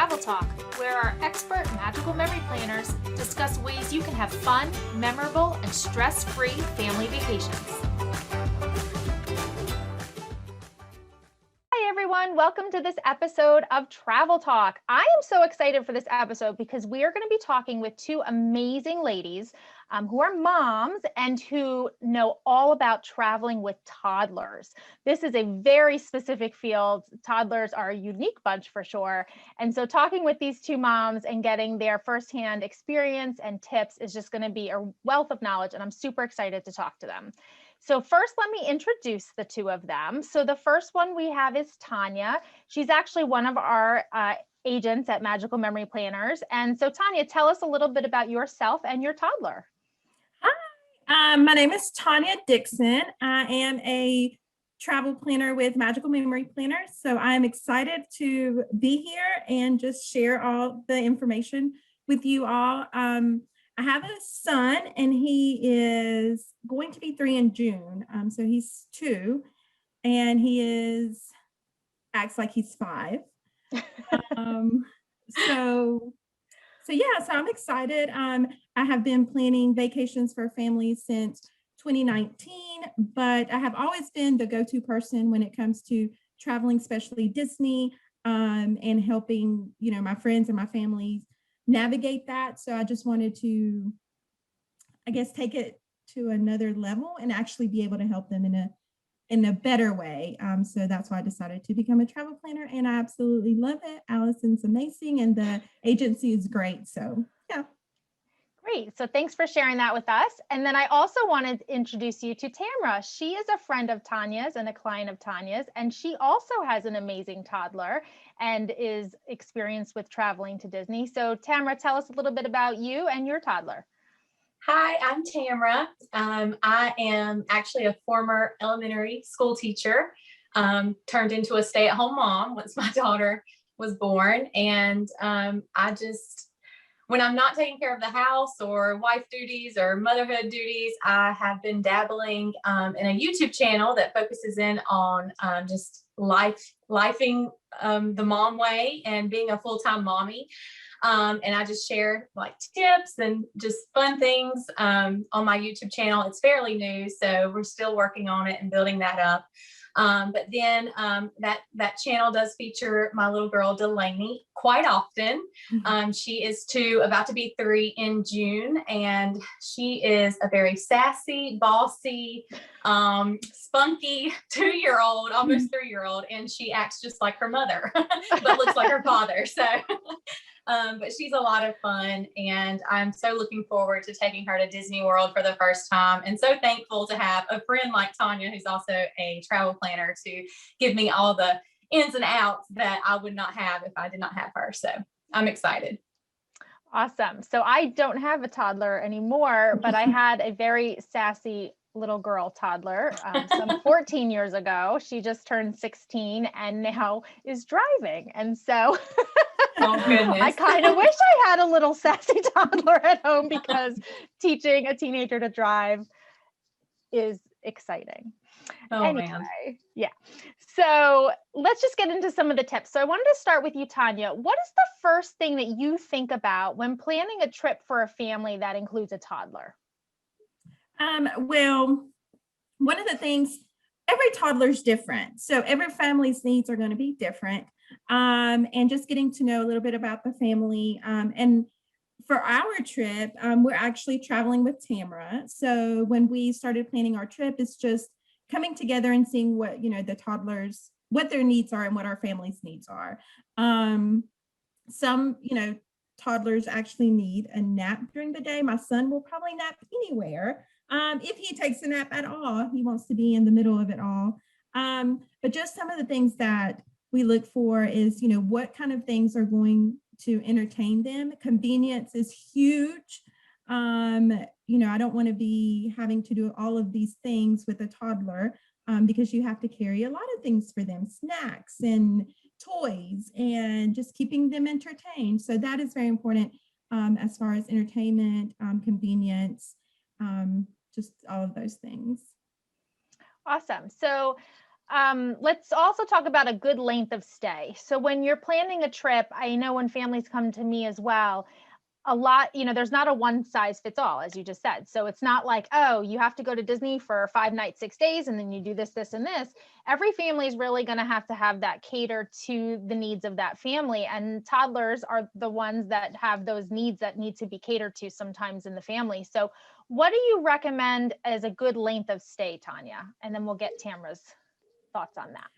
Travel Talk, where our expert magical memory planners discuss ways you can have fun, memorable, and stress-free family vacations. Hi everyone, welcome to this episode of Travel Talk. I am so excited for this episode because we are going to be talking with two amazing ladies who are moms and who know all about traveling with toddlers. This is a very specific field. Toddlers are a unique bunch for sure. And so talking with these two moms and getting their firsthand experience and tips is just going to be a wealth of knowledge, and I'm super excited to talk to them. So first, let me introduce the two of them. So the first one we have is Tania. She's actually one of our agents at Magical Memory Planners. And so Tania, tell us a little bit about yourself and your toddler. Hi, my name is Tania Dixon. I am a travel planner with Magical Memory Planners. So I'm excited to be here and just share all the information with you all. I have a son and he is going to be 3 in June. So he's 2 and he acts like he's 5. So I'm excited. I have been planning vacations for families since 2019, but I have always been the go-to person when it comes to traveling, especially Disney, and helping, my friends and my family navigate that. So I just wanted to, take it to another level and actually be able to help them in a better way. So that's why I decided to become a travel planner, and I absolutely love it. Allison's amazing and the agency is great. So yeah. Great. So thanks for sharing that with us. And then I also wanted to introduce you to Tamra. She is a friend of Tania's and a client of Tania's, and she also has an amazing toddler and is experienced with traveling to Disney. So Tamra, tell us a little bit about you and your toddler. Hi, I'm Tamra. I am actually a former elementary school teacher, turned into a stay-at-home mom once my daughter was born. And when I'm not taking care of the house or wife duties or motherhood duties, I have been dabbling in a YouTube channel that focuses in on just lifing the mom way and being a full-time mommy. And I just share like tips and just fun things on my YouTube channel. It's fairly new, so we're still working on it and building that up. But then that channel does feature my little girl Delaney quite often. She is 2, about to be 3 in June, and she is a very sassy, bossy, spunky 2-year-old, almost 3-year-old, and she acts just like her mother, but looks like her father. So. But she's a lot of fun, and I'm so looking forward to taking her to Disney World for the first time, and so thankful to have a friend like Tania, who's also a travel planner, to give me all the ins and outs that I would not have if I did not have her. So I'm excited. Awesome. So I don't have a toddler anymore, but I had a very sassy little girl toddler some 14 years ago. She just turned 16 and now is driving. And so oh, goodness. I kind of wish I had a little sassy toddler at home, because teaching a teenager to drive is exciting. Oh, anyway, man. Yeah. So let's just get into some of the tips. So I wanted to start with you, Tania. What is the first thing that you think about when planning a trip for a family that includes a toddler? Well, one of the things, every toddler is different. So every family's needs are going to be different. And just getting to know a little bit about the family. And for our trip, we're actually traveling with Tamra. So when we started planning our trip, it's just coming together and seeing what, the toddlers, what their needs are and what our family's needs are. Some, toddlers actually need a nap during the day. My son will probably nap anywhere. If he takes a nap at all, he wants to be in the middle of it all. But just some of the things that we look for is, what kind of things are going to entertain them. Convenience is huge. I don't want to be having to do all of these things with a toddler because you have to carry a lot of things for them, snacks and toys, and just keeping them entertained. So that is very important as far as entertainment, convenience, just all of those things. Awesome. So let's also talk about a good length of stay. So when you're planning a trip, I know when families come to me as well, a lot, there's not a one size fits all, as you just said. So it's not like, oh, you have to go to Disney for 5 nights, 6 days, and then you do this, this, and this. Every family is really going to have that cater to the needs of that family. And toddlers are the ones that have those needs that need to be catered to sometimes in the family. So what do you recommend as a good length of stay, Tania? And then we'll get Tamra's thoughts on that.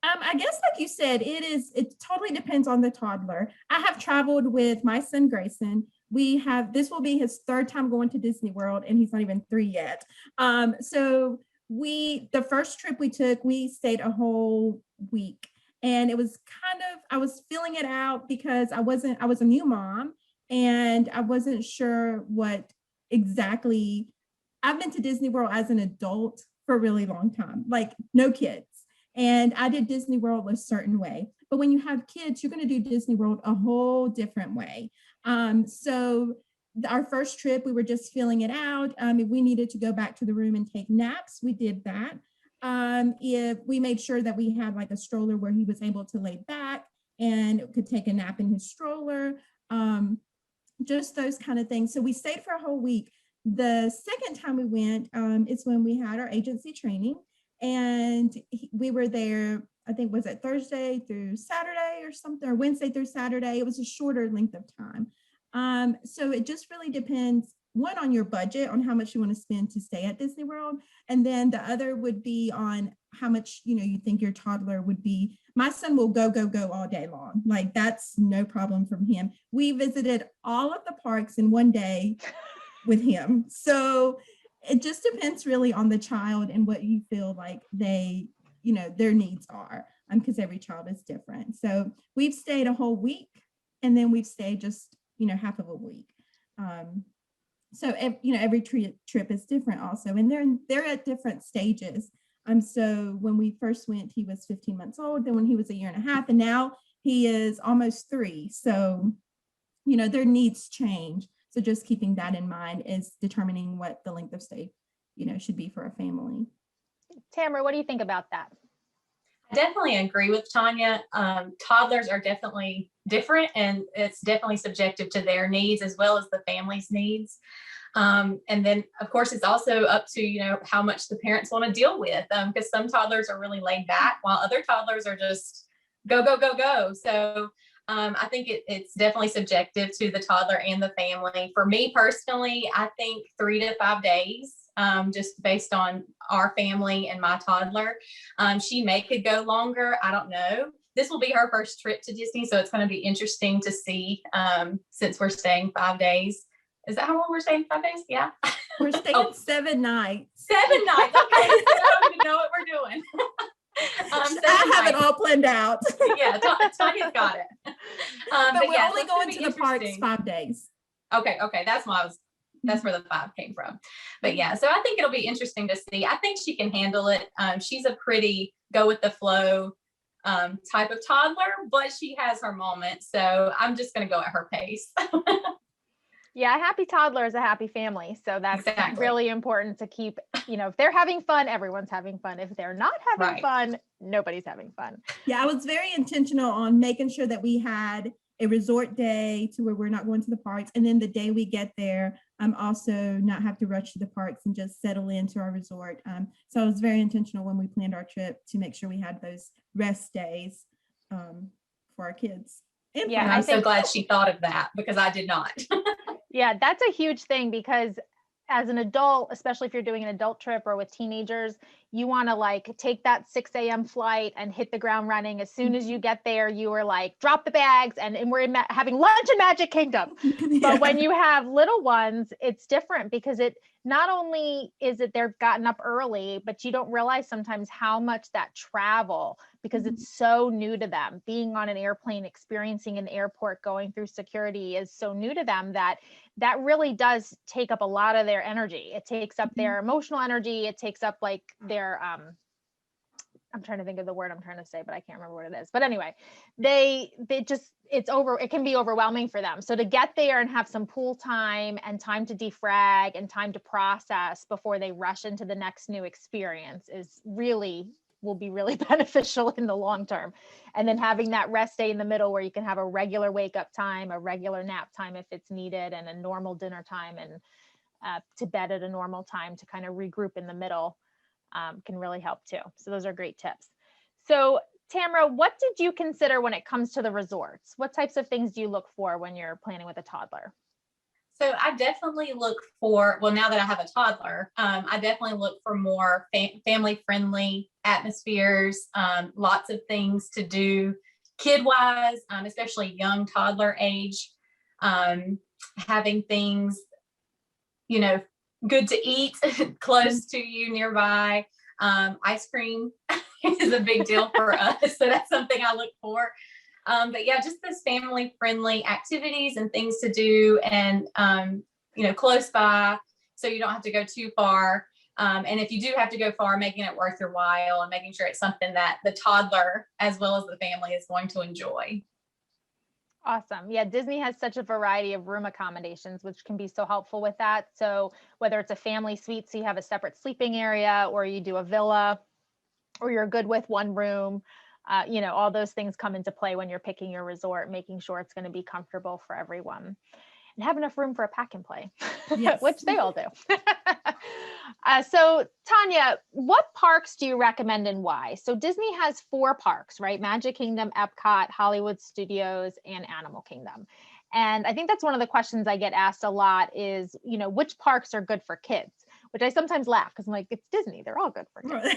I guess, like you said, it totally depends on the toddler. I have traveled with my son, Grayson. This will be his 3rd time going to Disney World, and he's not even 3 yet. So the first trip we took, we stayed a whole week, and it was I was feeling it out because I was a new mom, and I wasn't sure what exactly. I've been to Disney World as an adult for a really long time, like no kids. And I did Disney World a certain way. But when you have kids, you're going to do Disney World a whole different way. So our first trip, we were just filling it out. If we needed to go back to the room and take naps, we did that. If we made sure that we had like a stroller where he was able to lay back and could take a nap in his stroller, just those kind of things. So we stayed for a whole week. The second time we went is when we had our agency training. And we were there, I think, was it Thursday through Saturday or something, or Wednesday through Saturday. It was a shorter length of time. So it just really depends, one, on your budget, on how much you want to spend to stay at Disney World. And then the other would be on how much, you think your toddler would be. My son will go all day long. Like, that's no problem from him. We visited all of the parks in one day with him. So it just depends really on the child and what you feel like their needs are, because every child is different. So we've stayed a whole week, and then we've stayed just, half of a week. So, every trip is different also, and they're at different stages. So when we first went, he was 15 months old. Then when he was 1.5 years, and now he is almost 3. So, their needs change. So just keeping that in mind is determining what the length of stay, should be for a family. Tamara, what do you think about that? I definitely agree with Tania. Toddlers are definitely different, and it's definitely subjective to their needs as well as the family's needs. And then, of course, it's also up to, how much the parents want to deal with, because some toddlers are really laid back while other toddlers are just go, go, go, go. So I think it's definitely subjective to the toddler and the family. For me personally, I think 3 to 5 days, just based on our family and my toddler. She could go longer. I don't know. This will be her first trip to Disney, so it's going to be interesting to see, since we're staying 5 days. Is that how long we're staying? 5 days? Yeah. We're staying 7 nights. 7 nights. Okay. I don't even know what we're doing. I have it all planned out. Yeah, Tanya's got it. But we're only going to the parks 5 days. Okay, that's where the 5 came from. But yeah, so I think it'll be interesting to see. I think she can handle it. She's a pretty go with the flow type of toddler, but she has her moments. So I'm just going to go at her pace. Yeah, a happy toddler is a happy family. So that's Exactly. really important to keep, if they're having fun, everyone's having fun. If they're not having fun, nobody's having fun. Yeah, I was very intentional on making sure that we had a resort day to where we're not going to the parks. And then the day we get there, also not have to rush to the parks and just settle into our resort. So I was very intentional when we planned our trip to make sure we had those rest days for our kids. And I'm so glad she thought of that, because I did not. Yeah, that's a huge thing, because as an adult, especially if you're doing an adult trip or with teenagers, you want to take that 6 a.m. flight and hit the ground running. As soon as you get there, you are drop the bags and we're having lunch in Magic Kingdom. But when you have little ones, it's different, because it not only is it they've gotten up early, but you don't realize sometimes how much that travel, because it's so new to them. Being on an airplane, experiencing an airport, going through security is so new to them that really does take up a lot of their energy. It takes up their emotional energy. It takes up their, I'm trying to think of the word I'm trying to say, but I can't remember what it is. But anyway, it can be overwhelming for them. So to get there and have some pool time and time to defrag and time to process before they rush into the next new experience is really will be really beneficial in the long term. And then having that rest day in the middle where you can have a regular wake up time, a regular nap time if it's needed, and a normal dinner time, and to bed at a normal time to kind of regroup in the middle can really help too. So those are great tips. So Tamra, what did you consider when it comes to the resorts? What types of things do you look for when you're planning with a toddler? So I definitely look for, well, now that I have a toddler, I definitely look for more family-friendly atmospheres, lots of things to do kid-wise, especially young toddler age, having things, good to eat close to you nearby. Ice cream is a big deal for us, so that's something I look for. But yeah, just those family friendly activities and things to do, and close by, so you don't have to go too far. And if you do have to go far, making it worth your while and making sure it's something that the toddler as well as the family is going to enjoy. Awesome. Yeah, Disney has such a variety of room accommodations, which can be so helpful with that. So whether it's a family suite, so you have a separate sleeping area, or you do a villa, or you're good with one room, all those things come into play when you're picking your resort, making sure it's going to be comfortable for everyone and have enough room for a pack and play, Yes. which they all do. So Tania, what parks do you recommend and why? So Disney has 4 parks, right? Magic Kingdom, Epcot, Hollywood Studios, and Animal Kingdom. And I think that's one of the questions I get asked a lot is, which parks are good for kids, which I sometimes laugh because I'm like, it's Disney, they're all good for kids.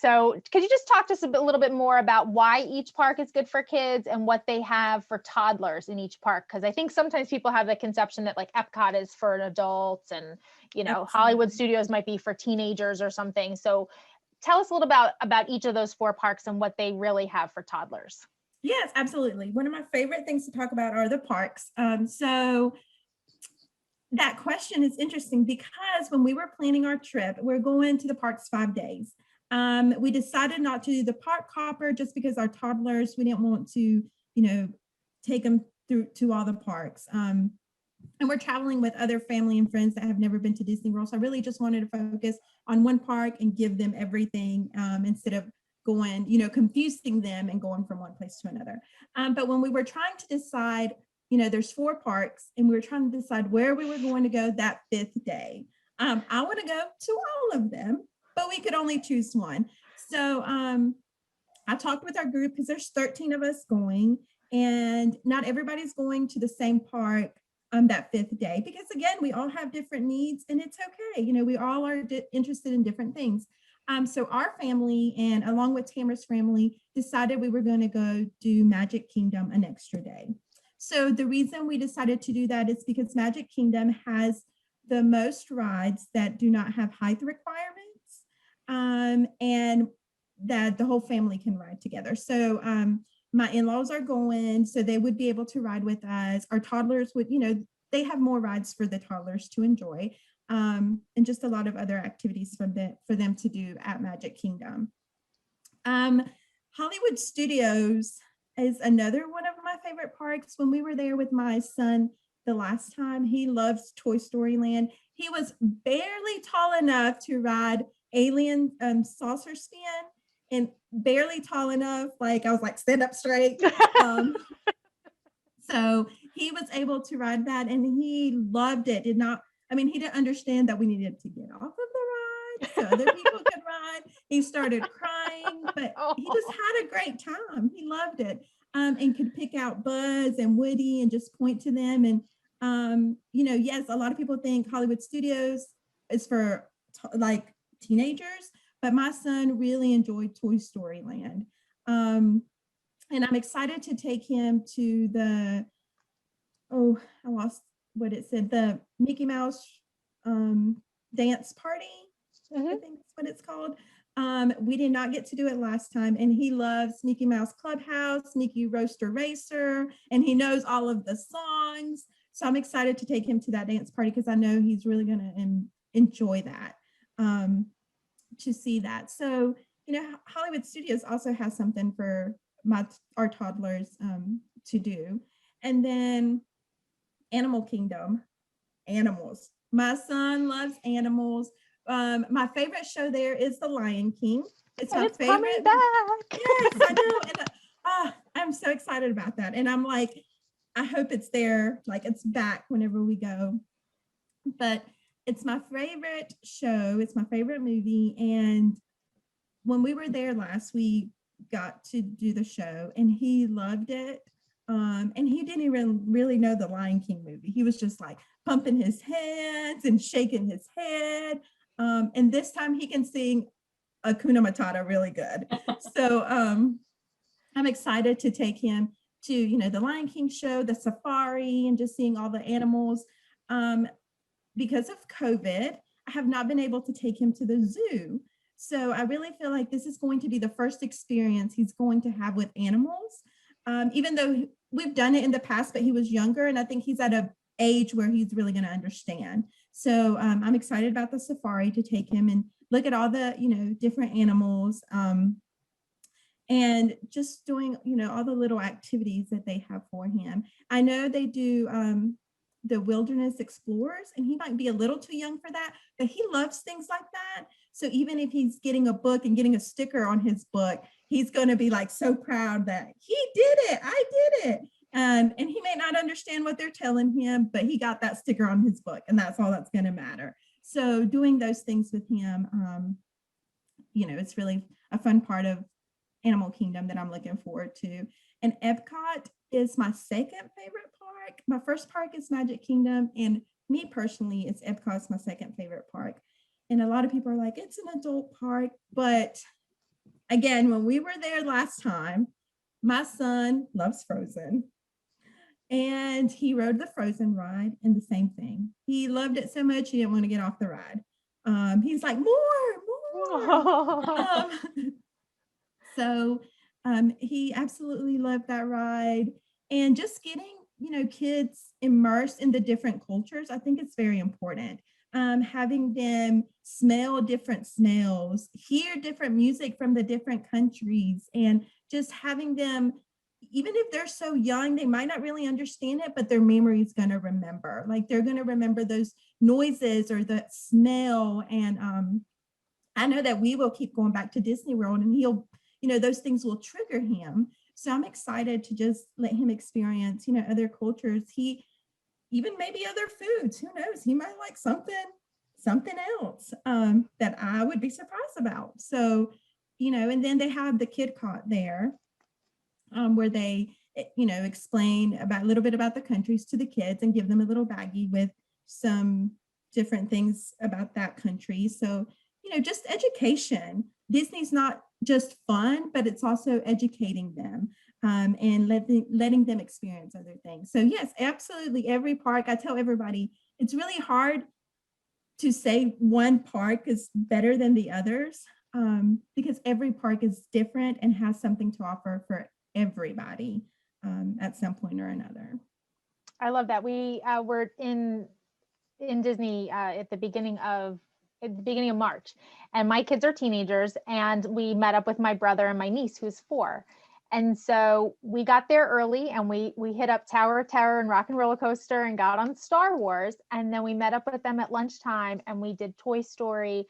So could you just talk to us a little bit more about why each park is good for kids and what they have for toddlers in each park? Because I think sometimes people have the conception that like Epcot is for adults and, Absolutely. Hollywood Studios might be for teenagers or something. So tell us a little about each of those 4 parks and what they really have for toddlers. Yes, absolutely. One of my favorite things to talk about are the parks. So that question is interesting because when we were planning our trip, we're going to the parks 5 days. We decided not to do the park hopper just because our toddlers, we didn't want to, take them through to all the parks. And we're traveling with other family and friends that have never been to Disney World. So I really just wanted to focus on one park and give them everything instead of going, confusing them and going from one place to another. But when we were trying to decide, there's 4 parks and we were trying to decide where we were going to go that 5th day. I want to go to all of them, but we could only choose one. So I talked with our group because there's 13 of us going, and not everybody's going to the same park that 5th day, because again, we all have different needs and it's okay. We all are interested in different things. So our family, and along with Tamara's family, decided we were going to go do Magic Kingdom an extra day. So the reason we decided to do that is because Magic Kingdom has the most rides that do not have height requirements, and that the whole family can ride together. So my in-laws are going, so they would be able to ride with us. Our toddlers would, they have more rides for the toddlers to enjoy, and just a lot of other activities for them to do at Magic Kingdom. Hollywood Studios is another one of my favorite parks. When we were there with my son the last time, he loves Toy Story Land. He was barely tall enough to ride Alien Saucer Spin, and barely tall enough, like I was like, stand up straight. So he was able to ride that and he loved it. He didn't understand that we needed to get off of the ride so other people could ride. He started crying, but he just had a great time. He loved it, and could pick out Buzz and Woody and just point to them. And, yes, a lot of people think Hollywood Studios is for like teenagers, but my son really enjoyed Toy Story Land. And I'm excited to take him to the, I lost what it said, the Mickey Mouse dance party. I think that's what it's called. We did not get to do it last time, and he loves Mickey Mouse Clubhouse, Mickey Roaster Racer, and he knows all of the songs. So I'm excited to take him to that dance party because I know he's really going to enjoy that, to see that. So, Hollywood Studios also has something for our toddlers to do. And then Animal Kingdom, animals. My son loves animals. My favorite show there is The Lion King. It's And my it's favorite. coming back. Yes, I know. And I'm so excited about that. And I'm like, I hope it's there, like it's back whenever we go. But it's my favorite show. It's my favorite movie. And when we were there last, we got to do the show and he loved it. And he didn't even really know the Lion King movie. He was just like pumping his hands and shaking his head. And this time he can sing Hakuna Matata really good. So I'm excited to take him to, you know, the Lion King show, the safari, and just seeing all the animals. Because of COVID, I have not been able to take him to the zoo. So I really feel like this is going to be the first experience he's going to have with animals. Even though we've done it in the past, but he was younger, and I think he's at a age where he's really going to understand. So I'm excited about the safari to take him and look at all the, you know, different animals. And just doing, you know, all the little activities that they have for him. I know they do the Wilderness Explorers, and he might be a little too young for that, but he loves things like that. So even if he's getting a book and getting a sticker on his book, he's going to be like so proud that he did it, I did it. And he may not understand what they're telling him, but he got that sticker on his book, and that's all that's going to matter. So doing those things with him, you know, it's really a fun part of Animal Kingdom that I'm looking forward to. And Epcot is my second favorite park. My first park is Magic Kingdom, and me personally, it's Epcot's my second favorite park. And a lot of people are like, it's an adult park, but again, when we were there last time, my son loves Frozen. And he rode the Frozen ride, and the same thing. He loved it so much he didn't want to get off the ride. He's like, more. So he absolutely loved that ride. And just getting, you know, kids immersed in the different cultures, I think it's very important. Having them smell different smells, hear different music from the different countries, and just having them, even if they're so young, they might not really understand it, but their memory is going to remember. Like they're going to remember those noises or the smell. And I know that we will keep going back to Disney World, and he'll, you know, those things will trigger him. So I'm excited to just let him experience, you know, other cultures. He even maybe other foods. Who knows? He might like something else that I would be surprised about. So, you know, and then they have the kid cot there, where they, you know, explain about a little bit about the countries to the kids and give them a little baggie with some different things about that country. So, you know, just education. Disney's not just fun, but it's also educating them, and letting them experience other things. So yes, absolutely. Every park, I tell everybody, it's really hard to say one park is better than the others, because every park is different and has something to offer for everybody at some point or another. I love that. We were in Disney at the beginning of March, and my kids are teenagers, and we met up with my brother and my niece who's 4. And so we got there early, and we hit up Tower of Terror and Rock and Roller Coaster and got on Star Wars. And then we met up with them at lunchtime and we did Toy Story.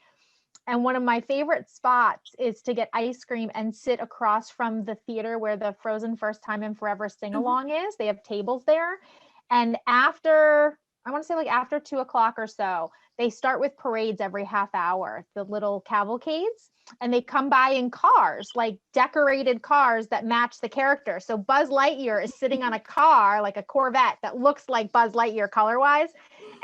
And one of my favorite spots is to get ice cream and sit across from the theater where the Frozen First Time and Forever sing along is. They have tables there. And after, I want to say like after 2:00 or so, they start with parades every half hour, the little cavalcades, and they come by in cars, like decorated cars that match the character. So Buzz Lightyear is sitting on a car, like a Corvette that looks like Buzz Lightyear color-wise.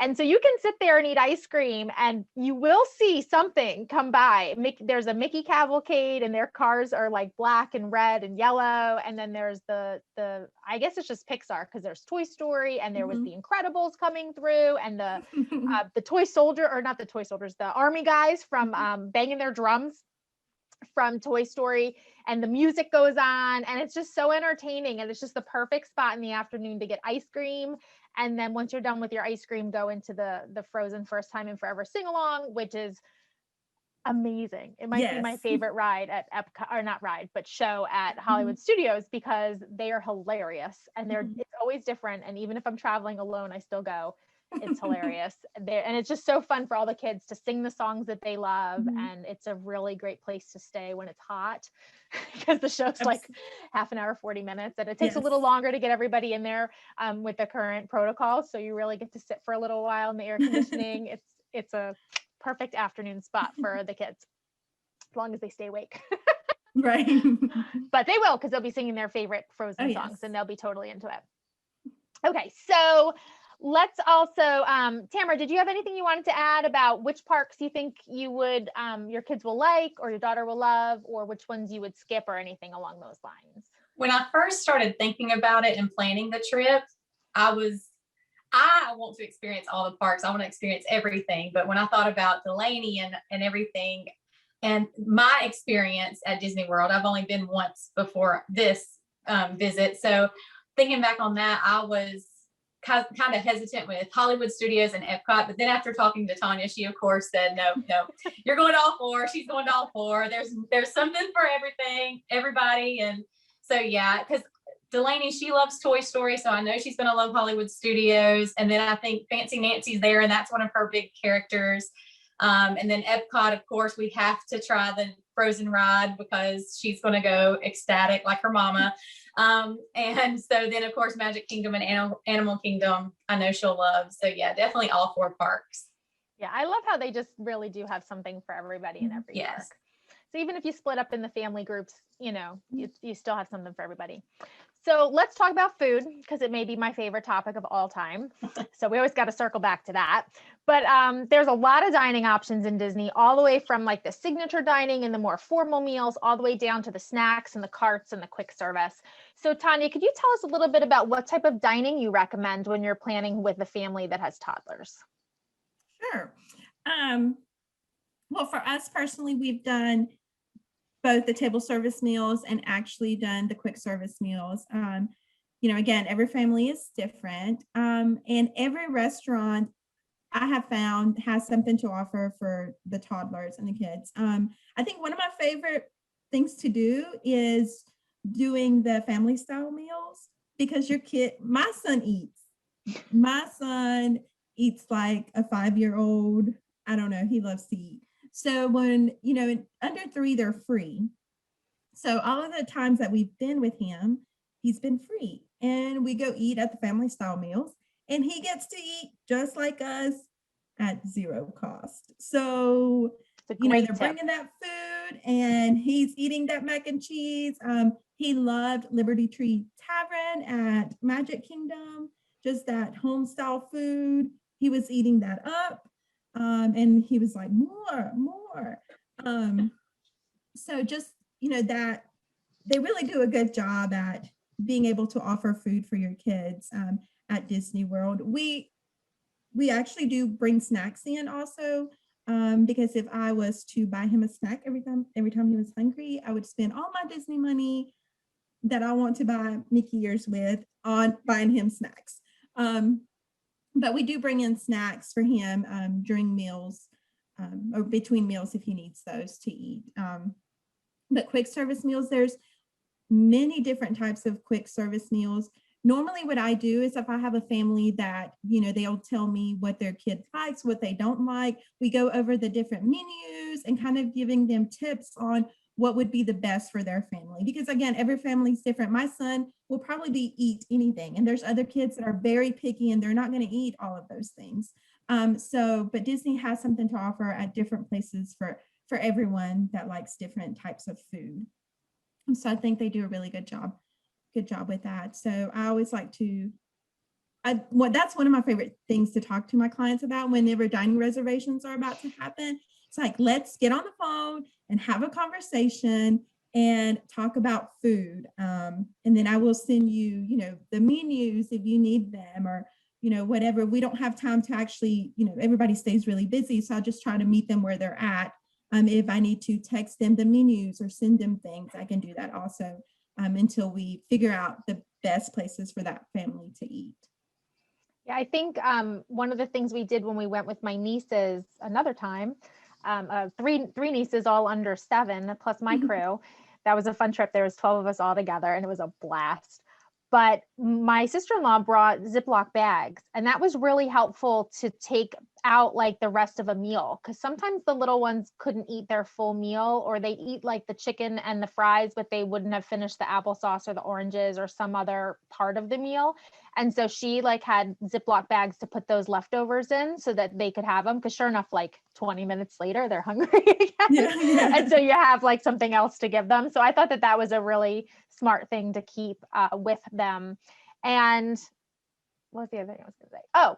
And so you can sit there and eat ice cream, and you will see something come by. There's a Mickey cavalcade, and their cars are like black and red and yellow. And then there's the I guess it's just Pixar, because there's Toy Story, and there was the Incredibles coming through, and the toy soldier, or not the toy soldiers, the army guys from banging their drums from Toy Story, and the music goes on, and it's just so entertaining, and it's just the perfect spot in the afternoon to get ice cream. And then once you're done with your ice cream, go into the Frozen First Time and Forever sing along, which is amazing. It might be my favorite ride at Epcot, or not ride, but show at Hollywood Studios, because they are hilarious, and it's always different. And even if I'm traveling alone, I still go. It's hilarious there. And it's just so fun for all the kids to sing the songs that they love. Mhm. And it's a really great place to stay when it's hot because the show's like half an hour, 40 minutes. And it takes a little Yes. longer to get everybody in there with the current protocols. So you really get to sit for a little while in the air conditioning. It's a perfect afternoon spot for the kids, as long as they stay awake. Right. But they will, because they'll be singing their favorite Frozen Oh, songs yes. and they'll be totally into it. Okay, so let's also, Tamara, did you have anything you wanted to add about which parks you think you would, your kids will like or your daughter will love, or which ones you would skip or anything along those lines? When I first started thinking about it and planning the trip, I want to experience all the parks. I want to experience everything. But when I thought about Delaney and everything, and my experience at Disney World, I've only been once before this visit. So thinking back on that, I was kind of hesitant with Hollywood Studios and Epcot. But then after talking to Tania, she of course said, no, you're going to all four. She's going to all four. There's something for everybody. And so, yeah, because Delaney, she loves Toy Story. So I know she's going to love Hollywood Studios. And then I think Fancy Nancy's there, and that's one of her big characters. And then Epcot, of course, we have to try the Frozen ride because she's going to go ecstatic like her mama. And so then, of course, Magic Kingdom and Animal Kingdom, I know she'll love. So yeah, definitely all four parks. Yeah, I love how they just really do have something for everybody in every Yes. park. So even if you split up in the family groups, you still have something for everybody. So let's talk about food, because it may be my favorite topic of all time. So we always got to circle back to that. But there's a lot of dining options in Disney, all the way from like the signature dining and the more formal meals, all the way down to the snacks and the carts and the quick service. So Tania, could you tell us a little bit about what type of dining you recommend when you're planning with a family that has toddlers? Sure. Well, for us personally, we've done both the table service meals and actually done the quick service meals. Again, every family is different. And every restaurant I have found has something to offer for the toddlers and the kids. I think one of my favorite things to do is doing the family style meals, because my son eats like a 5-year-old. I don't know. He loves to eat. So when, under 3, they're free. So all of the times that we've been with him, he's been free. And we go eat at the family style meals, and he gets to eat just like us at zero cost. So, they're bringing that food and he's eating that mac and cheese. He loved Liberty Tree Tavern at Magic Kingdom, just that home style food. He was eating that up. And he was like, more. So just, that they really do a good job at being able to offer food for your kids at Disney World. We actually do bring snacks in also, because if I was to buy him a snack every time he was hungry, I would spend all my Disney money that I want to buy Mickey ears with on buying him snacks. But we do bring in snacks for him during meals or between meals if he needs those to eat. But quick service meals, there's many different types of quick service meals. Normally what I do is if I have a family that, they'll tell me what their kid likes, what they don't like. We go over the different menus and kind of giving them tips on what would be the best for their family. Because again, every family is different. My son will probably eat anything. And there's other kids that are very picky and they're not going to eat all of those things. But Disney has something to offer at different places for everyone that likes different types of food. So I think they do a really good job with that. So I always like to, that's one of my favorite things to talk to my clients about whenever dining reservations are about to happen. It's like, let's get on the phone and have a conversation and talk about food. And then I will send you, the menus if you need them, or, whatever. We don't have time to actually, everybody stays really busy. So I'll just try to meet them where they're at. If I need to text them the menus or send them things, I can do that also until we figure out the best places for that family to eat. Yeah, I think one of the things we did when we went with my nieces another time, three nieces all under 7 plus my crew. That was a fun trip. There was 12 of us all together and it was a blast. But my sister-in-law brought Ziploc bags, and that was really helpful to take out like the rest of a meal, because sometimes the little ones couldn't eat their full meal, or they'd eat like the chicken and the fries, but they wouldn't have finished the applesauce or the oranges or some other part of the meal. And so she like had Ziploc bags to put those leftovers in so that they could have them, because sure enough, like 20 minutes later, they're hungry again. Yeah. And so you have like something else to give them. So I thought that that was a really smart thing to keep with them. And what was the other thing I was going to say? Oh,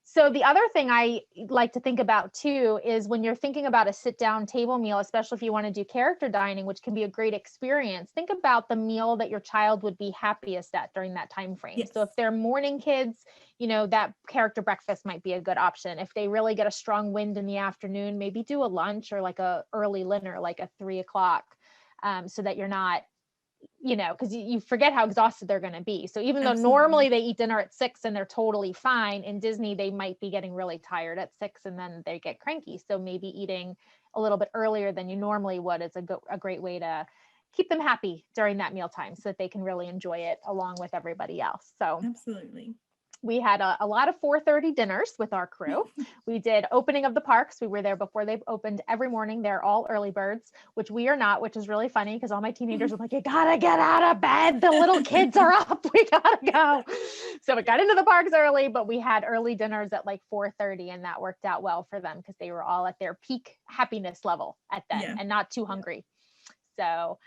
so the other thing I like to think about too is when you're thinking about a sit down table meal, especially if you want to do character dining, which can be a great experience, think about the meal that your child would be happiest at during that time frame. Yes. So if they're morning kids, you know, that character breakfast might be a good option. If they really get a strong wind in the afternoon, maybe do a lunch or like a early dinner, like a 3 o'clock, so that you're not, you know, because you forget how exhausted they're going to be. So even though Absolutely. normally they eat dinner at 6 and they're totally fine, in Disney, they might be getting really tired at 6 and then they get cranky. So maybe eating a little bit earlier than you normally would is a great way to keep them happy during that mealtime so that they can really enjoy it along with everybody else. So Absolutely. we had a lot of 4:30 dinners with our crew. We did opening of the parks. We were there before they've opened every morning. They're all early birds, which we are not, which is really funny because all my teenagers were like, you gotta get out of bed. The little kids are up. We gotta go. So we got into the parks early, but we had early dinners at like 4:30, and that worked out well for them because they were all at their peak happiness level at then and not too hungry. So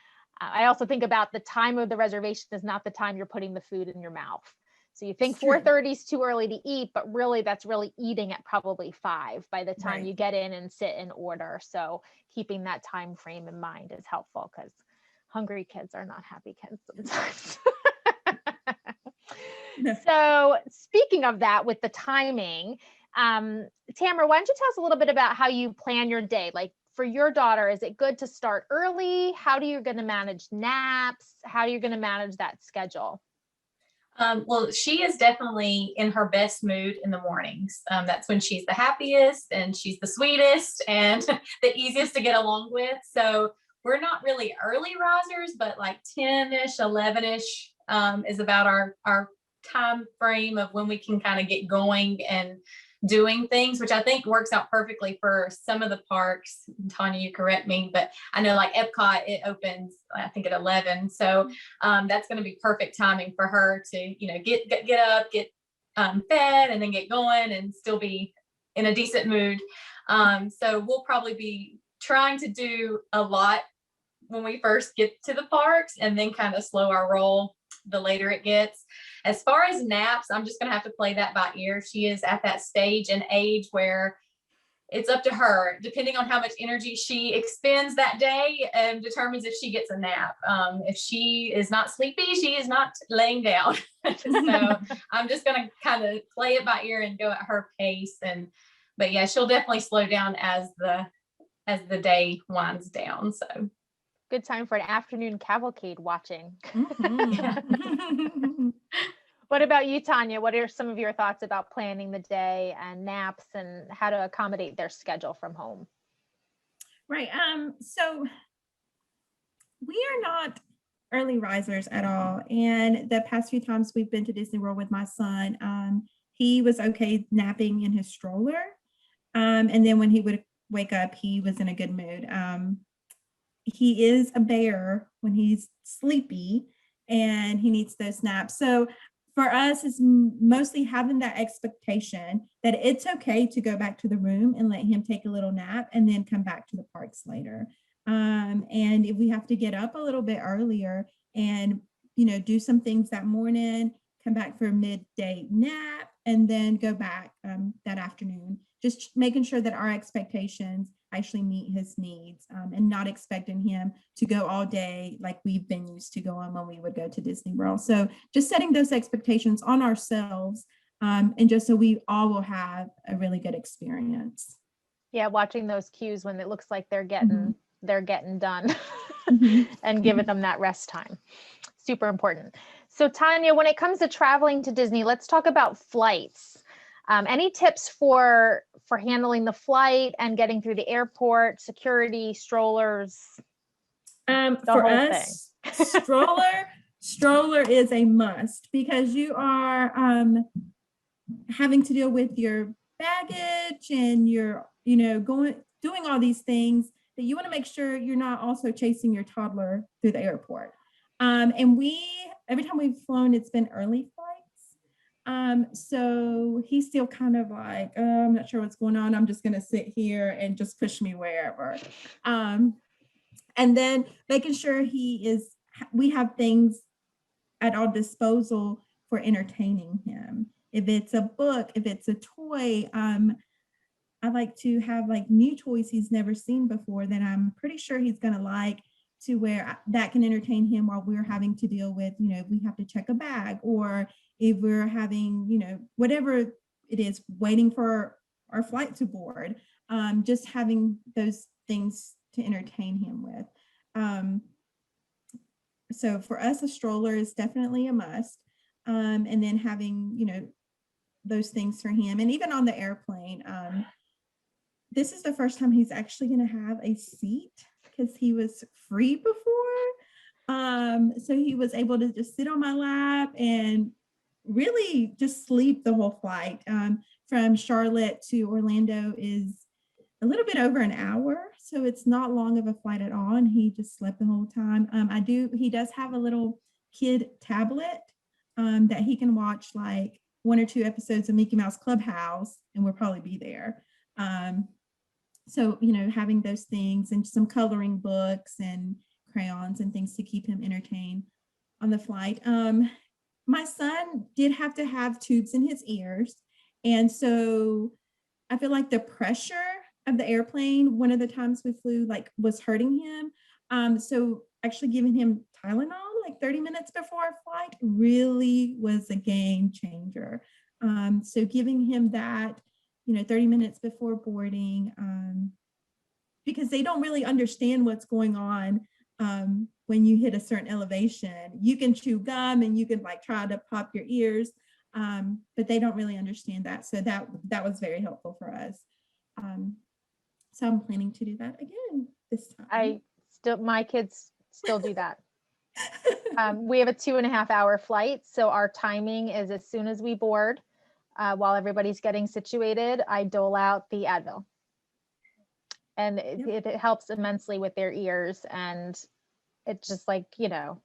I also think about the time of the reservation is not the time you're putting the food in your mouth. So you think 4:30 is too early to eat, but really that's really eating at probably 5 by the time you get in and sit and order. So keeping that time frame in mind is helpful because hungry kids are not happy kids sometimes. So speaking of that with the timing, Tamara, why don't you tell us a little bit about how you plan your day? Like for your daughter, is it good to start early? How do you going to manage naps? How are you going to manage that schedule? Well, she is definitely in her best mood in the mornings. That's when she's the happiest and she's the sweetest and the easiest to get along with. So we're not really early risers, but like 10-ish, 11-ish is about our time frame of when we can kind of get going and doing things, which I think works out perfectly for some of the parks. Tanya, you correct me, but I know like Epcot, it opens, I think at 11. So that's going to be perfect timing for her to, you know, get up, get fed and then get going and still be in a decent mood. So we'll probably be trying to do a lot when we first get to the parks and then kind of slow our roll the later it gets. As far as naps, I'm just going to have to play that by ear. She is at that stage and age where it's up to her, depending on how much energy she expends that day, and determines if she gets a nap. If she is not sleepy, she is not laying down. So I'm just going to kind of play it by ear and go at her pace. But yeah, she'll definitely slow down as the day winds down. So good time for an afternoon cavalcade watching. What about you, Tanya? What are some of your thoughts about planning the day and naps and how to accommodate their schedule from home? Right. So we are not early risers at all. And the past few times we've been to Disney World with my son, he was okay napping in his stroller. And then when he would wake up, he was in a good mood. He is a bear when he's sleepy and he needs those naps. So for us, it's mostly having that expectation that it's okay to go back to the room and let him take a little nap and then come back to the parks later. And if we have to get up a little bit earlier and, you know, do some things that morning, come back for a midday nap, and then go back that afternoon, just making sure that our expectations actually meet his needs, and not expecting him to go all day like we've been used to going when we would go to Disney World. So just setting those expectations on ourselves, and just so we all will have a really good experience. Yeah, watching those cues when it looks like they're getting done and giving them that rest time. Super important. So Tanya, when it comes to traveling to Disney, let's talk about flights. Any tips for handling the flight and getting through the airport, security, strollers? For us, stroller, Stroller is a must because you are having to deal with your baggage and you're, doing all these things that you want to make sure you're not also chasing your toddler through the airport. And every time we've flown, it's been early flights. So he's still kind of like, oh, I'm not sure what's going on. I'm just going to sit here and just push me wherever. And then making sure we have things at our disposal for entertaining him. If it's a book, if it's a toy, I like to have like new toys he's never seen before that I'm pretty sure he's going to like, to where that can entertain him while we're having to deal with, if we have to check a bag, or if we're having, whatever it is, waiting for our flight to board, just having those things to entertain him with. So for us, a stroller is definitely a must. And then having, those things for him. And even on the airplane, this is the first time he's actually going to have a seat because he was free before. So he was able to just sit on my lap and really just sleep the whole flight. From Charlotte to Orlando is a little bit over an hour. So it's not long of a flight at all. And he just slept the whole time. He does have a little kid tablet that he can watch like 1 or 2 episodes of Mickey Mouse Clubhouse, and we'll probably be there. So, having those things and some coloring books and crayons and things to keep him entertained on the flight. My son did have to have tubes in his ears. And so I feel like the pressure of the airplane, one of the times we flew, like, was hurting him. So actually giving him Tylenol like 30 minutes before our flight really was a game changer. So giving him that, 30 minutes before boarding, because they don't really understand what's going on when you hit a certain elevation. You can chew gum and you can like try to pop your ears, but they don't really understand that. So that was very helpful for us. So I'm planning to do that again this time. My kids still do that. We have a 2.5-hour flight. So our timing is as soon as we board, while everybody's getting situated, I dole out the Advil. And it helps immensely with their ears. And it's just like, I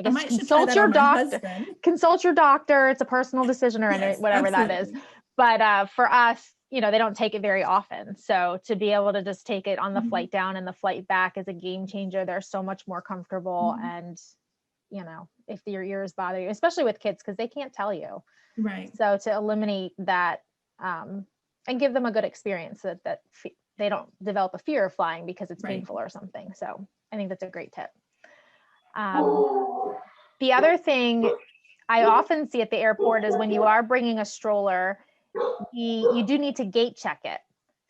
guess consult your doctor. Consult your doctor. It's a personal decision or whatever absolutely. That is. But for us, they don't take it very often. So to be able to just take it on the flight down and the flight back is a game changer. They're so much more comfortable. And, if your ears bother you, especially with kids, because they can't tell you. Right. So to eliminate that and give them a good experience so that they don't develop a fear of flying because it's painful or something. So I think that's a great tip. The other thing I often see at the airport is when you are bringing a stroller, you do need to gate check it.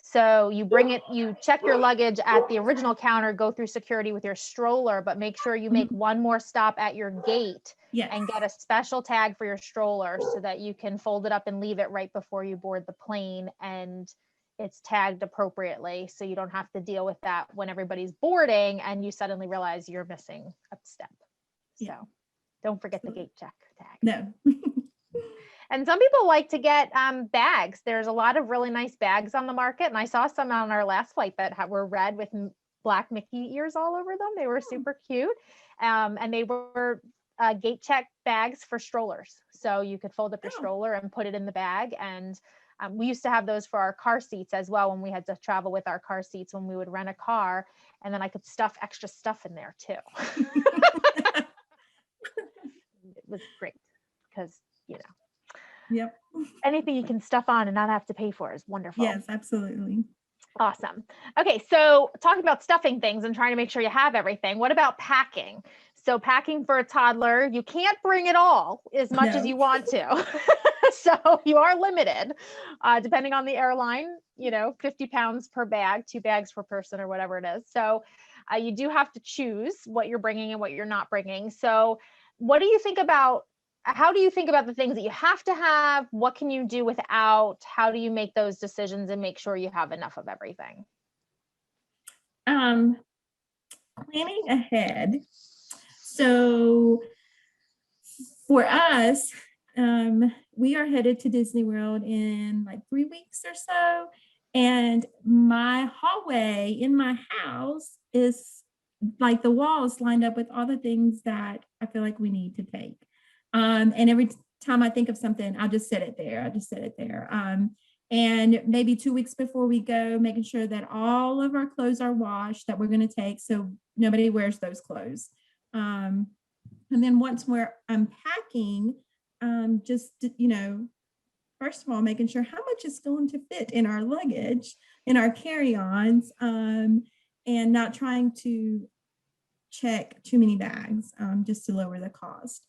So you check your luggage at the original counter, go through security with your stroller, but make sure you make one more stop at your gate and get a special tag for your stroller so that you can fold it up and leave it right before you board the plane, and it's tagged appropriately. So you don't have to deal with that when everybody's boarding and you suddenly realize you're missing a step. So don't forget the gate check tag. No. And some people like to get bags. There's a lot of really nice bags on the market. And I saw some on our last flight that were red with black Mickey ears all over them. They were super cute. And they were gate check bags for strollers. So you could fold up your stroller and put it in the bag. And we used to have those for our car seats as well when we had to travel with our car seats when we would rent a car. And then I could stuff extra stuff in there too. It was great because, Yep. anything you can stuff on and not have to pay for is wonderful. Yes, absolutely. Awesome. Okay, so talking about stuffing things and trying to make sure you have everything. What about packing? So packing for a toddler, you can't bring it all as much as you want to. So you are limited, depending on the airline, 50 pounds per bag, 2 bags per person or whatever it is. So you do have to choose what you're bringing and what you're not bringing. So how do you think about the things that you have to have? What can you do without? How do you make those decisions and make sure you have enough of everything? Planning ahead. So for us, we are headed to Disney World in like 3 weeks or so. And my hallway in my house is like the walls lined up with all the things that I feel like we need to take. And every time I think of something, I'll just set it there. I'll just set it there. And maybe 2 weeks before we go, making sure that all of our clothes are washed that we're going to take, so nobody wears those clothes. And then once we're unpacking, just, first of all, making sure how much is going to fit in our luggage, in our carry-ons, and not trying to check too many bags, just to lower the cost.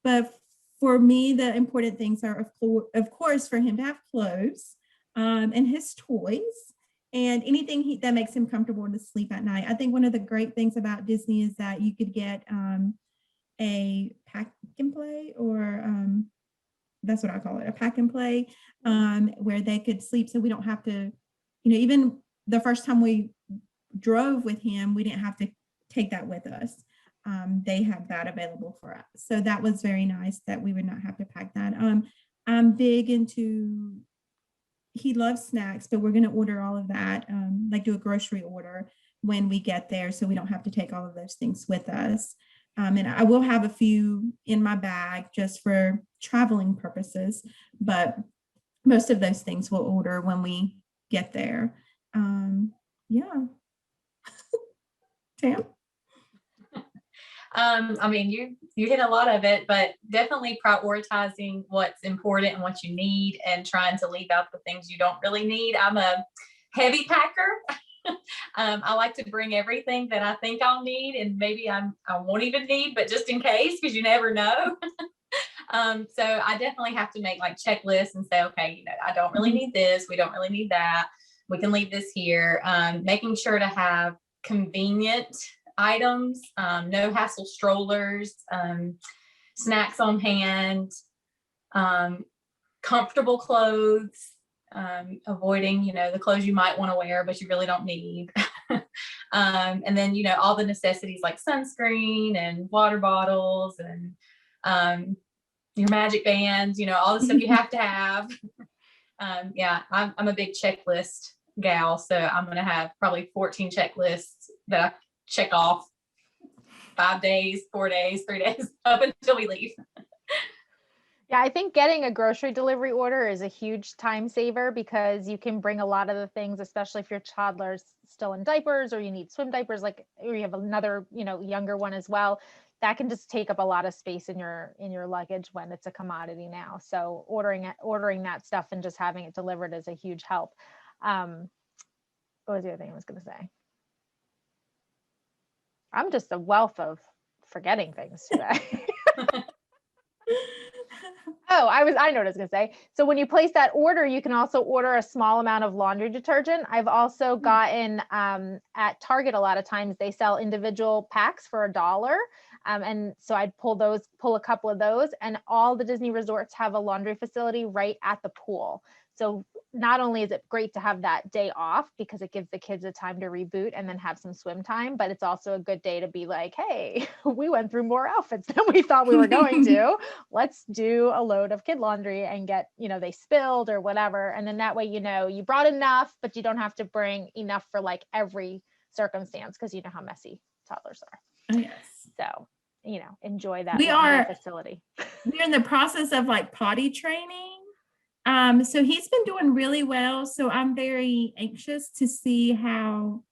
But for me, the important things are, of course, for him to have clothes, and his toys, and anything that makes him comfortable to sleep at night. I think one of the great things about Disney is that you could get a pack and play, or that's what I call it, a pack and play, where they could sleep, so we don't have to, even the first time we drove with him, we didn't have to take that with us. They have that available for us. So that was very nice that we would not have to pack that. I'm big into, he loves snacks, but we're going to order all of that, like do a grocery order when we get there, so we don't have to take all of those things with us. And I will have a few in my bag just for traveling purposes, but most of those things we'll order when we get there. Yeah. Tam? I mean, you hit a lot of it, but definitely prioritizing what's important and what you need, and trying to leave out the things you don't really need. I'm a heavy packer. I like to bring everything that I think I'll need, and maybe I won't even need, but just in case, because you never know. So I definitely have to make like checklists and say, okay, I don't really need this. We don't really need that. We can leave this here. Making sure to have convenient items, no hassle strollers, snacks on hand, comfortable clothes, avoiding, the clothes you might want to wear, but you really don't need. And then, all the necessities like sunscreen and water bottles and your magic bands, all the stuff you have to have. Yeah, I'm a big checklist gal, so I'm going to have probably 14 checklists that I check off 5 days, 4 days, 3 days up until we leave. Yeah, I think getting a grocery delivery order is a huge time saver, because you can bring a lot of the things, especially if your toddler's still in diapers, or you need swim diapers, or you have another, younger one as well. That can just take up a lot of space in your luggage when it's a commodity now. So ordering that stuff and just having it delivered is a huge help. What was the other thing I was going to say? I'm just a wealth of forgetting things today. Oh, I know what I was going to say. So when you place that order, you can also order a small amount of laundry detergent. I've also gotten at Target, a lot of times they sell individual packs for $1. And so I'd pull a couple of those, and all the Disney resorts have a laundry facility right at the pool. So not only is it great to have that day off, because it gives the kids a time to reboot and then have some swim time, but it's also a good day to be like, hey, we went through more outfits than we thought we were going to. Let's do a load of kid laundry and get, they spilled or whatever. And then that way, you brought enough, but you don't have to bring enough for like every circumstance, because you know how messy toddlers are. Oh, yes. So, enjoy that facility. We're in the process of like potty training. So he's been doing really well. So I'm very anxious to see how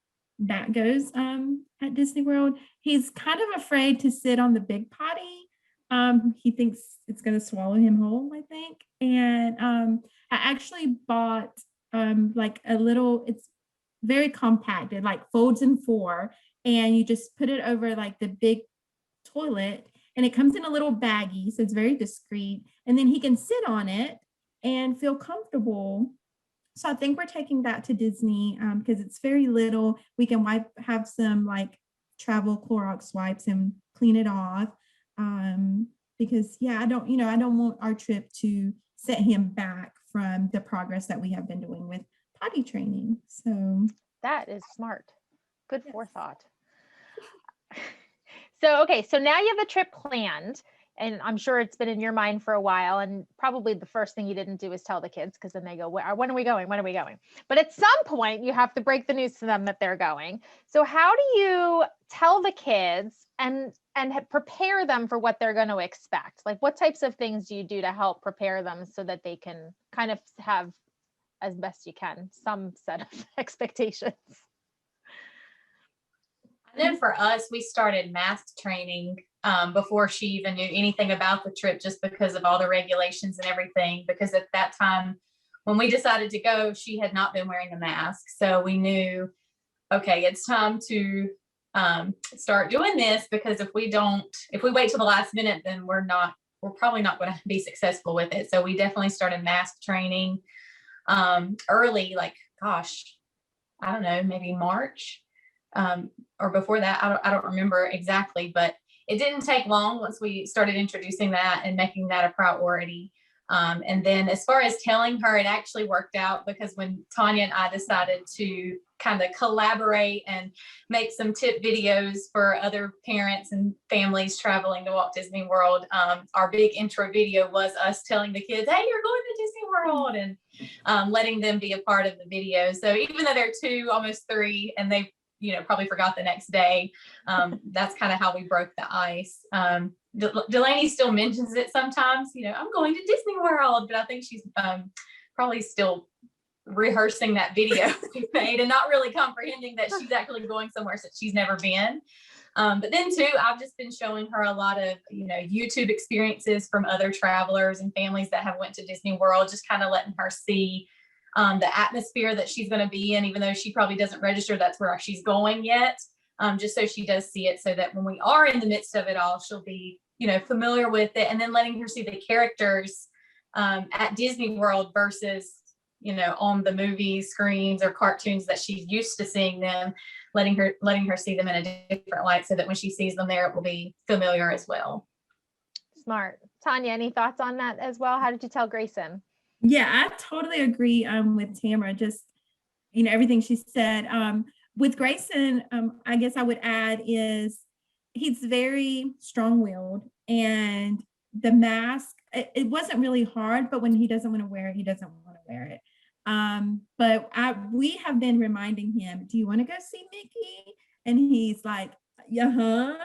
that goes at Disney World. He's kind of afraid to sit on the big potty. He thinks it's going to swallow him whole, I think. And I actually bought like a little, it's very compact. It like folds in 4, and you just put it over like the big toilet, and it comes in a little baggie. So it's very discreet. And then he can sit on it and feel comfortable. So I think we're taking that to Disney because it's very little. We can have some like travel Clorox wipes and clean it off. Because I don't want our trip to set him back from the progress that we have been doing with potty training. So that is smart. Good forethought. So, okay. So now you have the trip planned. And I'm sure it's been in your mind for a while. And probably the first thing you didn't do is tell the kids, because then they go, when are we going? When are we going? But at some point you have to break the news to them that they're going. So how do you tell the kids and prepare them for what they're going to expect? Like, what types of things do you do to help prepare them so that they can kind of have, as best you can, some set of expectations? And then for us, we started mask training before she even knew anything about the trip, just because of all the regulations and everything. Because at that time, when we decided to go, she had not been wearing a mask. So we knew, okay, it's time to start doing this, because if we wait till the last minute, then we're probably not going to be successful with it. So we definitely started mask training early, like, gosh, I don't know, maybe March. Or before that, I don't remember exactly, but it didn't take long once we started introducing that and making that a priority. And then as far as telling her, it actually worked out, because when Tania and I decided to kind of collaborate and make some tip videos for other parents and families traveling to Walt Disney World, our big intro video was us telling the kids, hey, you're going to Disney World, and letting them be a part of the video. So even though they're 2, almost 3, and they probably forgot the next day, that's kind of how we broke the ice. Delaney still mentions it sometimes, I'm going to Disney World, but I think she's probably still rehearsing that video we made and not really comprehending that she's actually going somewhere that she's never been. But then too, I've just been showing her a lot of, YouTube experiences from other travelers and families that have went to Disney World, just kind of letting her see the atmosphere that she's going to be in, even though she probably doesn't register that's where she's going yet, just so she does see it, so that when we are in the midst of it all, she'll be, familiar with it. And then letting her see the characters at Disney World versus, on the movie screens or cartoons that she's used to seeing them, letting her see them in a different light, so that when she sees them there, it will be familiar as well. Smart. Tania, any thoughts on that as well? How did you tell Grayson? Yeah, I totally agree with Tamara, just, everything she said. With Grayson, I guess I would add is he's very strong-willed, and the mask, it wasn't really hard, but when he doesn't want to wear it, he doesn't want to wear it. But we have been reminding him, do you want to go see Mickey? And he's like, yeah,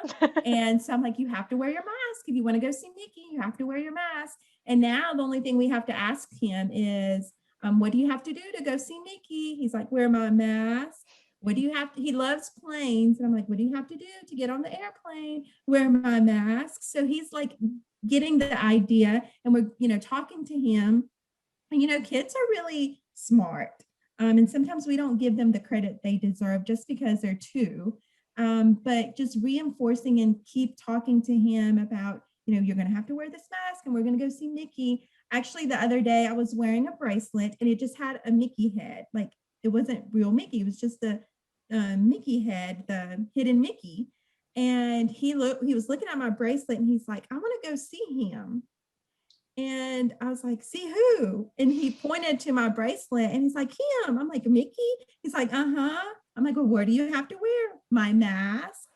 and so I'm like, you have to wear your mask. If you want to go see Mickey, you have to wear your mask. And now the only thing we have to ask him is, what do you have to do to go see Mickey? He's like, wear my mask. What do you have to, he loves planes. And I'm like, what do you have to do to get on the airplane? Wear my mask. So he's like getting the idea, and we're, talking to him. And, kids are really smart. And sometimes we don't give them the credit they deserve just because they're 2. But just reinforcing and keep talking to him about, you're going to have to wear this mask, and we're going to go see Mickey. Actually, the other day I was wearing a bracelet, and it just had a Mickey head. Like, it wasn't real Mickey. It was just the Mickey head, the hidden Mickey. And he was looking at my bracelet, and he's like, I want to go see him. And I was like, see who? And he pointed to my bracelet, and he's like, him. I'm like, Mickey? He's like, uh-huh. I'm like, well, what do you have to wear? My mask.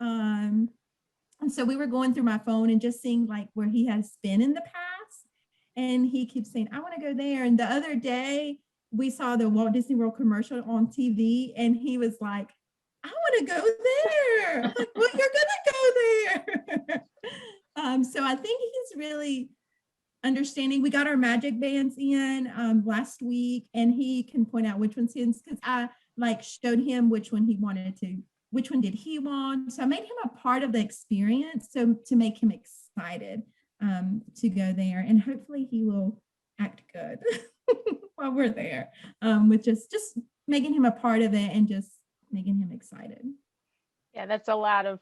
And so we were going through my phone and just seeing like where he has been in the past. And he keeps saying, I want to go there. And the other day we saw the Walt Disney World commercial on TV, and he was like, I want to go there. I'm like, well, you're going to go there. So I think he's really understanding. We got our magic bands in last week, and he can point out which one's his, because I showed him which one he wanted to, which one did he want. So I made him a part of the experience, so to make him excited to go there, and hopefully he will act good while we're there, with just making him a part of it and just making him excited. Yeah, that's a lot of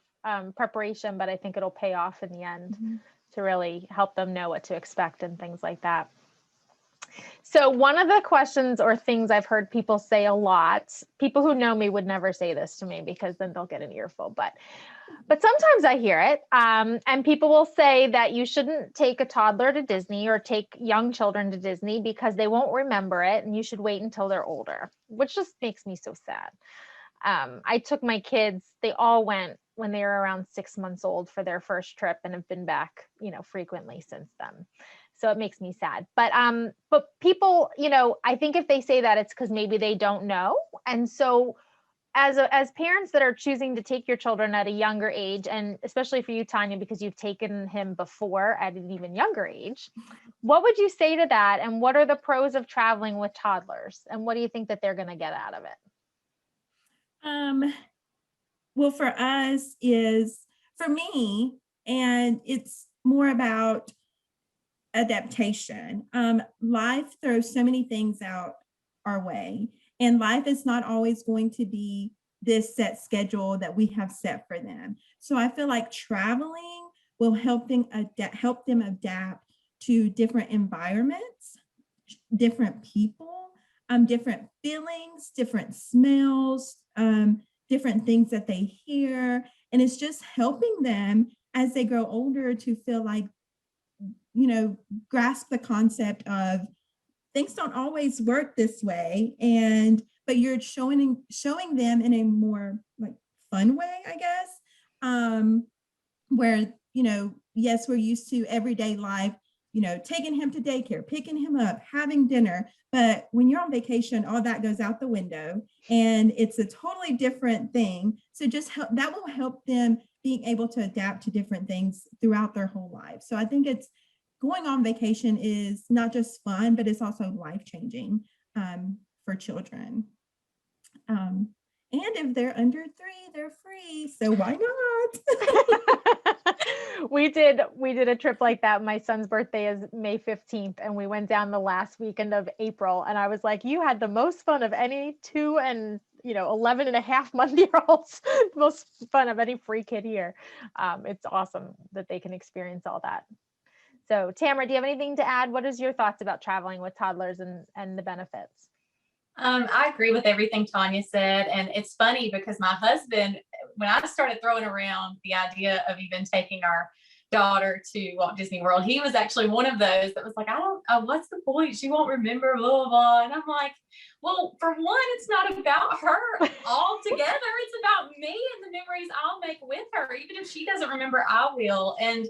preparation, but I think it'll pay off in the end. Mm-hmm. To really help them know what to expect and things like that. So one of the questions or things I've heard people say a lot, people who know me would never say this to me because then they'll get an earful, but sometimes I hear it. And people will say that you shouldn't take a toddler to Disney or take young children to Disney because they won't remember it, and you should wait until they're older, which just makes me so sad. I took my kids, they all went when they were around 6 months old for their first trip and have been back, frequently since then. So it makes me sad. But people, I think if they say that, it's because maybe they don't know. And so as parents that are choosing to take your children at a younger age, and especially for you, Tania, because you've taken him before at an even younger age, what would you say to that? And what are the pros of traveling with toddlers? And what do you think that they're going to get out of it? Well, for us for me, and it's more about adaptation. Life throws so many things out our way, and life is not always going to be this set schedule that we have set for them. So I feel like traveling will help them adapt to different environments, different people, different feelings, different smells, different things that they hear. And it's just helping them as they grow older to feel like, grasp the concept of things don't always work this way. But you're showing them in a more like fun way, I guess, where, yes, we're used to everyday life, taking him to daycare, picking him up, having dinner. But when you're on vacation, all that goes out the window and it's a totally different thing. So that will help them being able to adapt to different things throughout their whole life. So I think going on vacation is not just fun, but it's also life-changing for children. And if they're under 3, they're free. So why not? We did a trip like that. My son's birthday is May 15th, and we went down the last weekend of April. And I was like, you had the most fun of any 2 and 11 and a half month-year-olds, most fun of any free kid here. It's awesome that they can experience all that. So Tamara, do you have anything to add? What is your thoughts about traveling with toddlers and the benefits? I agree with everything Tania said. And it's funny because my husband, when I started throwing around the idea of even taking our daughter to Walt Disney World, he was actually one of those that was like, what's the point? She won't remember, blah, blah, blah. And I'm like, well, for one, it's not about her altogether. It's about me and the memories I'll make with her. Even if she doesn't remember, I will. And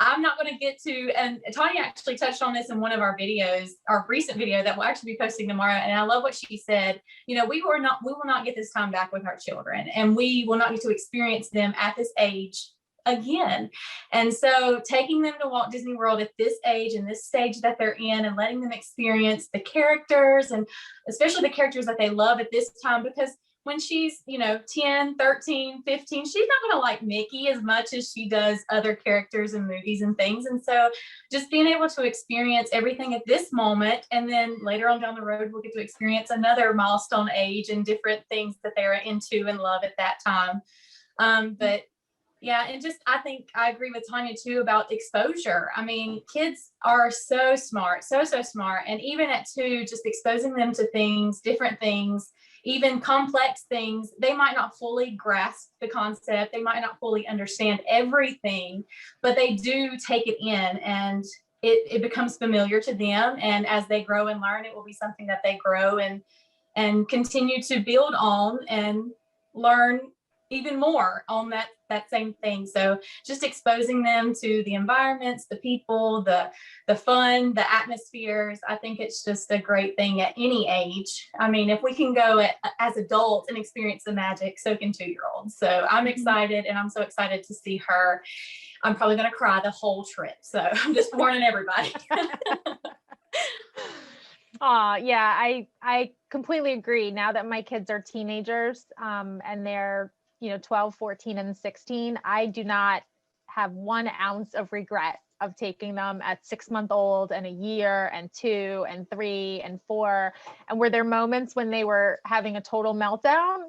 I'm not going to get to, and Tania actually touched on this in one of our videos, our recent video that we'll actually be posting tomorrow. And I love what she said. We will not get this time back with our children, and we will not get to experience them at this age again. And so taking them to Walt Disney World at this age and this stage that they're in, and letting them experience the characters, and especially the characters that they love at this time, because when she's 10, 13, 15, she's not going to like Mickey as much as she does other characters and movies and things. And so just being able to experience everything at this moment, and then later on down the road we'll get to experience another milestone age and different things that they're into and love at that time. But yeah, and just I think I agree with Tania too about exposure. I mean, kids are so smart, so smart. And even at 2, just exposing them to things, different things, even complex things, they might not fully grasp the concept. They might not fully understand everything, but they do take it in, and it becomes familiar to them. And as they grow and learn, it will be something that they grow and continue to build on and learn even more on that same thing. So just exposing them to the environments, the people, the fun, the atmospheres. I think it's just a great thing at any age. I mean, if we can go as adults and experience the magic, so can 2-year-olds. So I'm excited, and I'm so excited to see her. I'm probably going to cry the whole trip. So I'm just warning everybody. Yeah, I completely agree. Now that my kids are teenagers, and they're 12, 14, and 16, I do not have 1 ounce of regret of taking them at 6-month-old and a year and 2 and 3 and 4. And were there moments when they were having a total meltdown?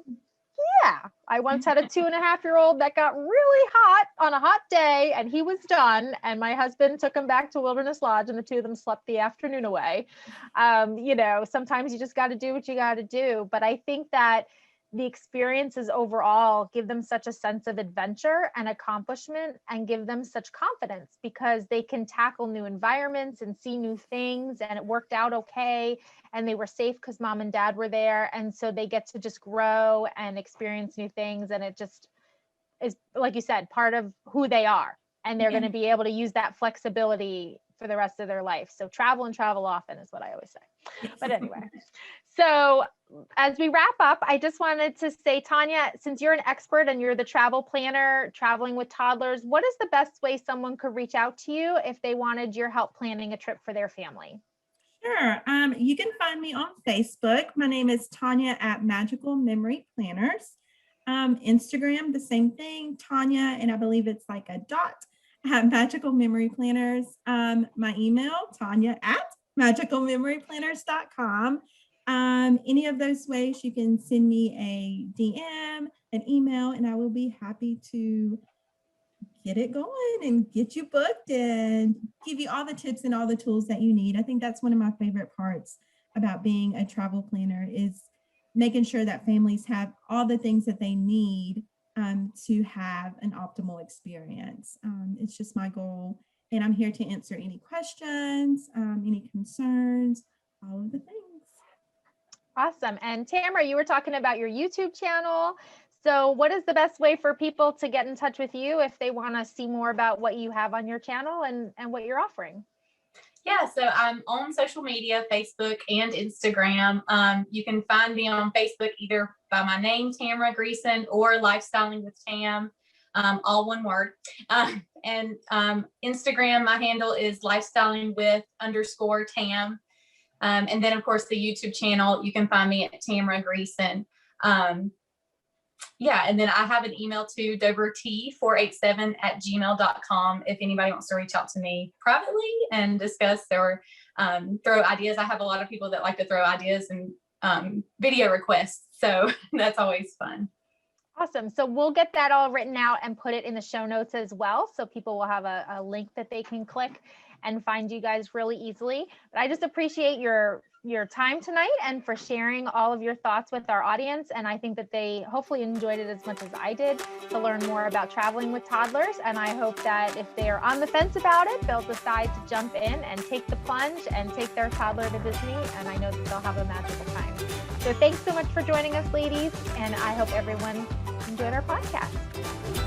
Yeah, I once had a 2.5-year-old that got really hot on a hot day, and he was done. And my husband took him back to Wilderness Lodge, and the 2 of them slept the afternoon away. Sometimes you just got to do what you got to do. But I think that the experiences overall give them such a sense of adventure and accomplishment, and give them such confidence because they can tackle new environments and see new things, and it worked out okay, and they were safe because mom and dad were there. And so they get to just grow and experience new things, and it's is, like you said, part of who they are. And they're Yeah. going to be able to use that flexibility for the rest of their life. So travel and travel often is what I always say. But anyway, so as we wrap up, I just wanted to say, Tania, since you're an expert and you're the travel planner, traveling with toddlers, what is the best way someone could reach out to you if they wanted your help planning a trip for their family? Sure. You can find me on Facebook. My name is Tania at Magical Memory Planners. Instagram, the same thing, Tania, and I believe it's like a dot at Magical Memory Planners. My email, Tania at magicalmemoryplanners.com. Any of those ways you can send me a DM, an email, and I will be happy to get it going and get you booked and give you all the tips and all the tools that you need. I think that's one of my favorite parts about being a travel planner is making sure that families have all the things that they need to have an optimal experience. It's just my goal. And I'm here to answer any questions, any concerns, all of the things. Awesome. And Tamara, you were talking about your YouTube channel. So what is the best way for people to get in touch with you if they want to see more about what you have on your channel and what you're offering? Yeah, so I'm on social media, Facebook and Instagram. You can find me on Facebook either by my name, Tamra Greason, or Lifestyling with Tam, all one word. And Instagram, my handle is lifestyling with _Tam. And then, of course, the YouTube channel, you can find me at Tamra Greason. Yeah, and then I have an email to dobert487@gmail.com if anybody wants to reach out to me privately and discuss or throw ideas. I have a lot of people that like to throw ideas and video requests, so that's always fun. Awesome. So we'll get that all written out and put it in the show notes as well. So people will have a link that they can click and find you guys really easily. But I just appreciate your time tonight and for sharing all of your thoughts with our audience. And I think that they hopefully enjoyed it as much as I did to learn more about traveling with toddlers. And I hope that if they're on the fence about it, they'll decide to jump in and take the plunge and take their toddler to Disney. And I know that they'll have a magical time. So thanks so much for joining us, ladies. And I hope everyone enjoyed our podcast.